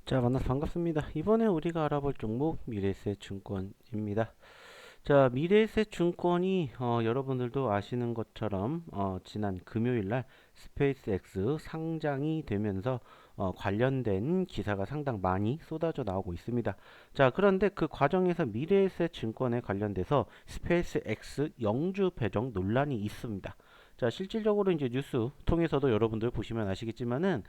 자, 만나서 반갑습니다. 이번에 우리가 알아볼 종목 미래에셋 증권입니다. 자, 미래에셋 증권이 여러분들도 아시는 것처럼 지난 금요일 날 스페이스X 상장이 되면서 관련된 기사가 상당 많이 쏟아져 나오고 있습니다. 자, 그런데 그 과정에서 미래에셋 증권에 관련돼서 스페이스X 영주 배정 논란이 있습니다. 자, 실질적으로 이제 뉴스 통해서도 여러분들 보시면 아시겠지만은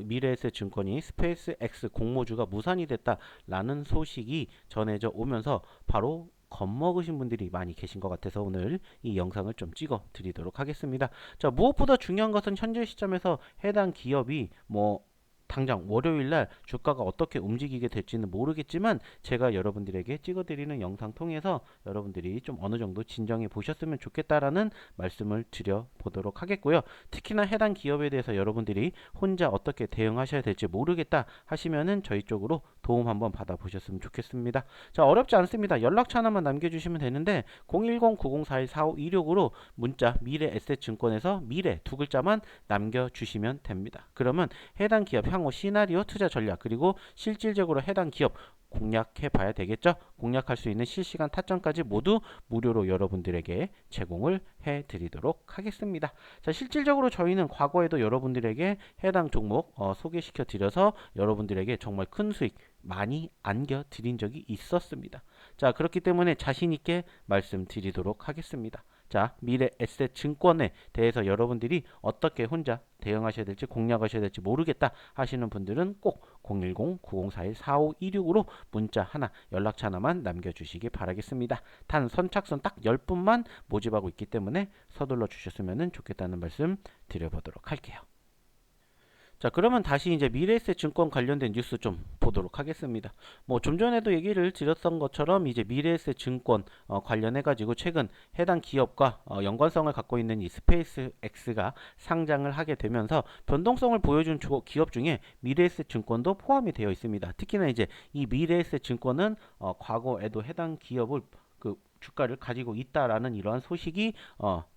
미래에셋 증권이 스페이스X 공모주가 무산이 됐다라는 소식이 전해져 오면서 바로 겁먹으신 분들이 많이 계신 것 같아서 오늘 이 영상을 좀 찍어 드리도록 하겠습니다. 자, 무엇보다 중요한 것은 현재 시점에서 해당 기업이 당장 월요일 날 주가가 어떻게 움직이게 될지는 모르겠지만 제가 여러분들에게 찍어드리는 영상 통해서 여러분들이 좀 어느 정도 진정해 보셨으면 좋겠다라는 말씀을 드려 보도록 하겠고요. 특히나 해당 기업에 대해서 여러분들이 혼자 어떻게 대응하셔야 될지 모르겠다 하시면은 저희 쪽으로 도움 한번 받아보셨으면 좋겠습니다. 자, 어렵지 않습니다. 연락처 하나만 남겨주시면 되는데 010-9041-4526으로 문자 미래에셋증권에서 미래 두 글자만 남겨주시면 됩니다. 그러면 해당 기업 향후 시나리오 투자 전략 그리고 실질적으로 해당 기업 공략해 봐야 되겠죠. 공략할 수 있는 실시간 타점까지 모두 무료로 여러분들에게 제공을 해 드리도록 하겠습니다. 자, 실질적으로 저희는 과거에도 여러분들에게 해당 종목 소개시켜 드려서 여러분들에게 정말 큰 수익 많이 안겨 드린 적이 있었습니다. 자, 그렇기 때문에 자신 있게 말씀드리도록 하겠습니다. 자, 미래에셋 증권에 대해서 여러분들이 어떻게 혼자 대응하셔야 될지 공략하셔야 될지 모르겠다 하시는 분들은 꼭 010-9041-4526으로 문자 하나, 연락처 하나만 남겨주시기 바라겠습니다. 단 선착순 딱 10분만 모집하고 있기 때문에 서둘러 주셨으면 좋겠다는 말씀 드려보도록 할게요. 자, 그러면 다시 이제 미래에셋 증권 관련된 뉴스 좀 보도록 하겠습니다. 좀 전에도 얘기를 드렸던 것처럼 이제 미래에셋 증권 관련해 가지고 최근 해당 기업과 연관성을 갖고 있는 이 스페이스X가 상장을 하게 되면서 변동성을 보여준 기업 중에 미래에셋 증권도 포함이 되어 있습니다. 특히나 이제 이 미래에셋 증권은 과거에도 해당 기업을 그 주가를 가지고 있다라는 이러한 소식이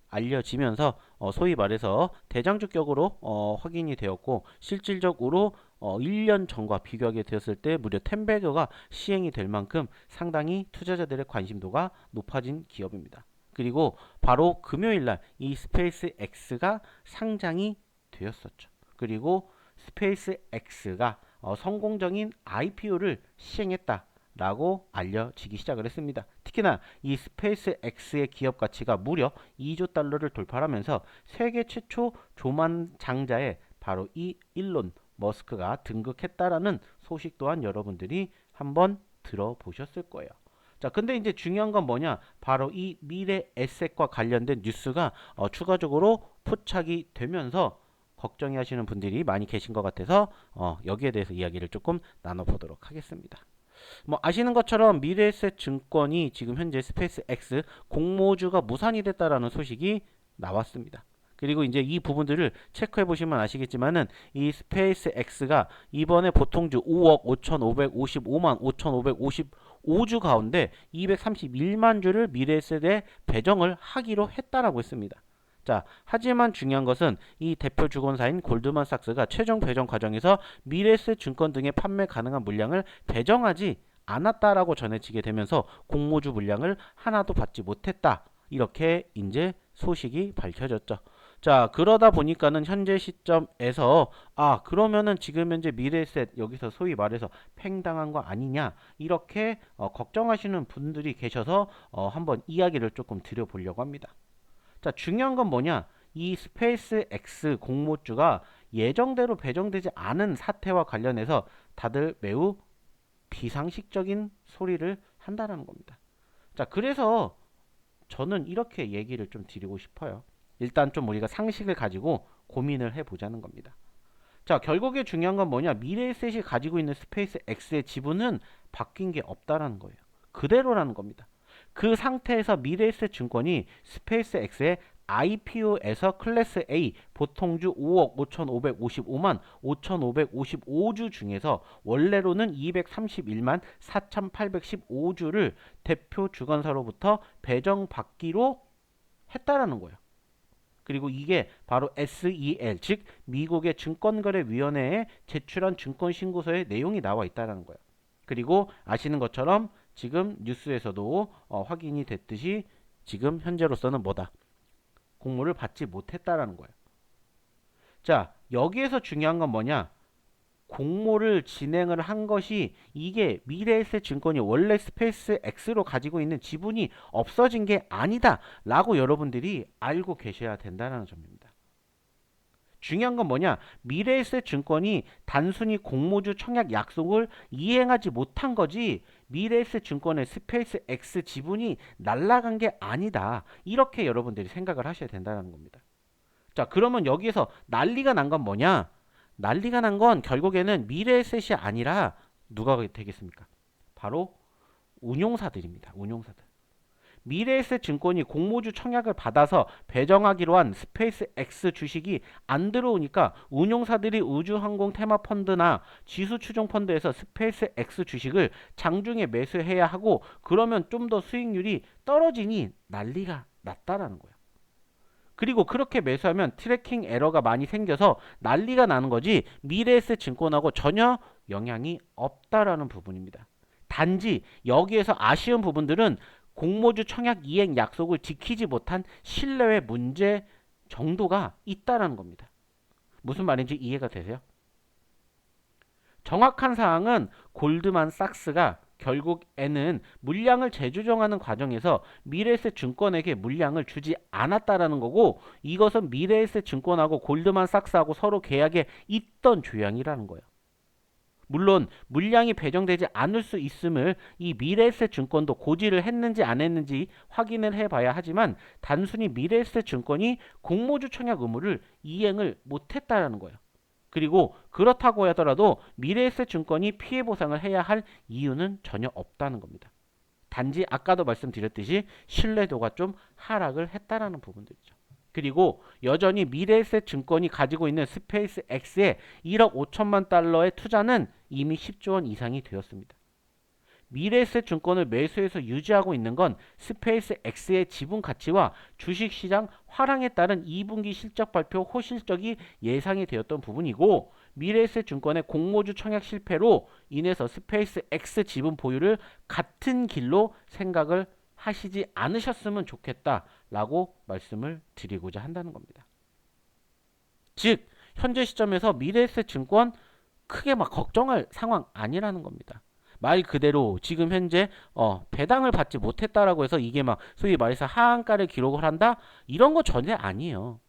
알려지면서 소위 말해서 대장주격으로 확인이 되었고 실질적으로 1년 전과 비교하게 되었을 때 무려 10배가 시행이 될 만큼 상당히 투자자들의 관심도가 높아진 기업입니다. 그리고 바로 금요일 날 이 스페이스 X가 상장이 되었었죠. 그리고 스페이스 X가 성공적인 IPO를 시행했다. 라고 알려지기 시작을 했습니다. 특히나 이 스페이스 X의 기업 가치가 무려 2조 달러를 돌파하면서 세계 최초 조만장자에 바로 이 일론 머스크가 등극했다라는 소식 또한 여러분들이 한번 들어보셨을 거예요. 자, 근데 이제 중요한 건 뭐냐? 바로 이 미래 에셋과 관련된 뉴스가 추가적으로 포착이 되면서 걱정이 하시는 분들이 많이 계신 것 같아서 여기에 대해서 이야기를 조금 나눠보도록 하겠습니다. 아시는 것처럼 미래에셋 증권이 지금 현재 스페이스 X 공모주가 무산이 됐다라는 소식이 나왔습니다. 그리고 이제 이 부분들을 체크해 보시면 아시겠지만은 이 스페이스 X가 이번에 보통주 5억 5,555만 5,555주 가운데 231만 주를 미래에셋에 배정을 하기로 했다라고 했습니다. 자, 하지만 중요한 것은 이 대표 주권사인 골드만삭스가 최종 배정 과정에서 미래에셋 증권 등의 판매 가능한 물량을 배정하지 않았다라고 전해지게 되면서 공모주 물량을 하나도 받지 못했다. 이렇게 이제 소식이 밝혀졌죠. 자, 그러다 보니까는 현재 시점에서 그러면은 지금 현재 미래에셋 여기서 소위 말해서 팽당한 거 아니냐 이렇게 걱정하시는 분들이 계셔서 한번 이야기를 조금 드려보려고 합니다. 자, 중요한 건 뭐냐? 이 스페이스 X 공모주가 예정대로 배정되지 않은 사태와 관련해서 다들 매우 비상식적인 소리를 한다는 겁니다. 자, 그래서 저는 이렇게 얘기를 좀 드리고 싶어요. 일단 좀 우리가 상식을 가지고 고민을 해보자는 겁니다. 자, 결국에 중요한 건 뭐냐? 미래에셋이 가지고 있는 스페이스 X의 지분은 바뀐 게 없다라는 거예요. 그대로라는 겁니다. 그 상태에서 미래에셋 증권이 스페이스 X의 IPO에서 클래스 A 보통주 5억 5,555만 5,555주 중에서 원래로는 231만 4,815주를 대표 주관사로부터 배정받기로 했다라는 거예요. 그리고 이게 바로 SEL, 즉 미국의 증권거래위원회에 제출한 증권신고서의 내용이 나와 있다는 거예요. 그리고 아시는 것처럼 지금 뉴스에서도 확인이 됐듯이 지금 현재로서는 뭐다? 공모를 받지 못했다라는 거예요. 자, 여기에서 중요한 건 뭐냐? 공모를 진행을 한 것이 이게 미래에셋 증권이 원래 스페이스 X로 가지고 있는 지분이 없어진 게 아니다 라고 여러분들이 알고 계셔야 된다는 점입니다. 중요한 건 뭐냐? 미래에셋 증권이 단순히 공모주 청약 약속을 이행하지 못한 거지 미래에셋 증권의 스페이스 X 지분이 날아간 게 아니다. 이렇게 여러분들이 생각을 하셔야 된다는 겁니다. 자, 그러면 여기에서 난리가 난 건 뭐냐? 난리가 난 건 결국에는 미래에셋이 아니라 누가 되겠습니까? 바로 운용사들입니다. 운용사들. 미래에셋 증권이 공모주 청약을 받아서 배정하기로 한 스페이스 X 주식이 안 들어오니까 운용사들이 우주항공 테마펀드나 지수추종펀드에서 스페이스 X 주식을 장중에 매수해야 하고 그러면 좀 더 수익률이 떨어지니 난리가 났다라는 거예요. 그리고 그렇게 매수하면 트래킹 에러가 많이 생겨서 난리가 나는 거지 미래에셋 증권하고 전혀 영향이 없다라는 부분입니다. 단지 여기에서 아쉬운 부분들은 공모주 청약 이행 약속을 지키지 못한 신뢰의 문제 정도가 있다라는 겁니다. 무슨 말인지 이해가 되세요? 정확한 사항은 골드만삭스가 결국에는 물량을 재조정하는 과정에서 미래에셋 증권에게 물량을 주지 않았다라는 거고 이것은 미래에셋 증권하고 골드만삭스하고 서로 계약에 있던 조항이라는 거예요. 물론 물량이 배정되지 않을 수 있음을 이 미래에셋 증권도 고지를 했는지 안 했는지 확인을 해봐야 하지만 단순히 미래에셋 증권이 공모주 청약 의무를 이행을 못했다라는 거예요. 그리고 그렇다고 하더라도 미래에셋 증권이 피해 보상을 해야 할 이유는 전혀 없다는 겁니다. 단지 아까도 말씀드렸듯이 신뢰도가 좀 하락을 했다라는 부분들이죠. 그리고 여전히 미래에셋 증권이 가지고 있는 스페이스 X의 1억 5천만 달러의 투자는 이미 10조 원 이상이 되었습니다. 미래에셋 증권을 매수해서 유지하고 있는 건 스페이스 X의 지분 가치와 주식시장 화랑에 따른 2분기 실적 발표 호실적이 예상이 되었던 부분이고 미래에셋 증권의 공모주 청약 실패로 인해서 스페이스 X 지분 보유를 같은 길로 생각을 하시지 않으셨으면 좋겠다라고 말씀을 드리고자 한다는 겁니다. 즉 현재 시점에서 미래에셋 증권 크게 막 걱정할 상황 아니라는 겁니다. 말 그대로 지금 현재 배당을 받지 못했다라고 해서 이게 막 소위 말해서 하한가를 기록을 한다? 이런 거 전혀 아니에요.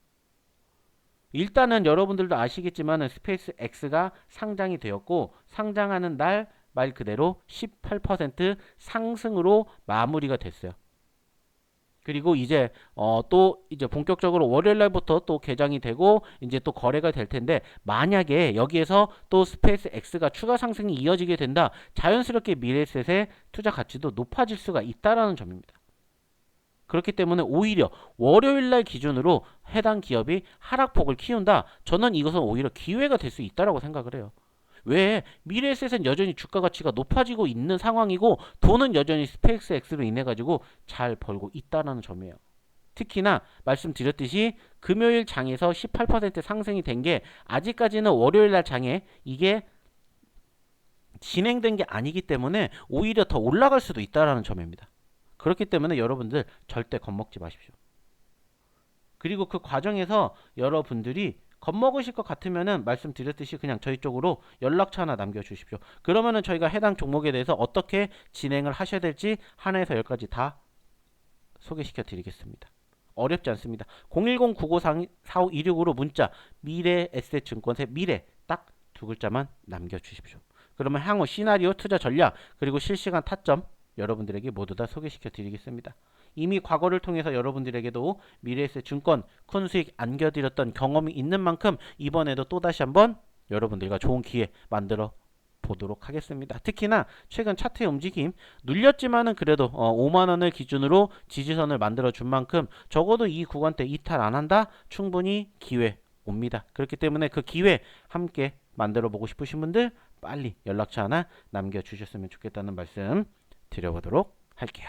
일단은 여러분들도 아시겠지만 스페이스 X가 상장이 되었고 상장하는 날 말 그대로 18% 상승으로 마무리가 됐어요. 그리고 이제 또 이제 본격적으로 월요일 날부터 또 개장이 되고 이제 또 거래가 될 텐데 만약에 여기에서 또 스페이스 X가 추가 상승이 이어지게 된다. 자연스럽게 미래에셋의 투자 가치도 높아질 수가 있다라는 점입니다. 그렇기 때문에 오히려 월요일 날 기준으로 해당 기업이 하락폭을 키운다. 저는 이것은 오히려 기회가 될 수 있다라고 생각을 해요. 왜? 미래에셋은 여전히 주가 가치가 높아지고 있는 상황이고 돈은 여전히 스페이스 X로 인해 가지고 잘 벌고 있다는 점이에요. 특히나 말씀드렸듯이 금요일 장에서 18% 상승이 된 게 아직까지는 월요일 날 장에 이게 진행된 게 아니기 때문에 오히려 더 올라갈 수도 있다는 점입니다. 그렇기 때문에 여러분들 절대 겁먹지 마십시오. 그리고 그 과정에서 여러분들이 겁먹으실 것 같으면은 말씀드렸듯이 그냥 저희 쪽으로 연락처 하나 남겨주십시오. 그러면은 저희가 해당 종목에 대해서 어떻게 진행을 하셔야 될지 하나에서 열까지 다 소개시켜 드리겠습니다. 어렵지 않습니다. 010-9545-26으로 문자 미래에셋증권의 미래 딱 두 글자만 남겨주십시오. 그러면 향후 시나리오, 투자 전략, 그리고 실시간 타점 여러분들에게 모두 다 소개시켜 드리겠습니다. 이미 과거를 통해서 여러분들에게도 미래에셋 증권 큰 수익 안겨드렸던 경험이 있는 만큼 이번에도 또다시 한번 여러분들과 좋은 기회 만들어 보도록 하겠습니다. 특히나 최근 차트의 움직임 눌렸지만은 그래도 5만원을 기준으로 지지선을 만들어 준 만큼 적어도 이 구간대 이탈 안 한다? 충분히 기회 옵니다. 그렇기 때문에 그 기회 함께 만들어 보고 싶으신 분들 빨리 연락처 하나 남겨주셨으면 좋겠다는 말씀 드려보도록 할게요.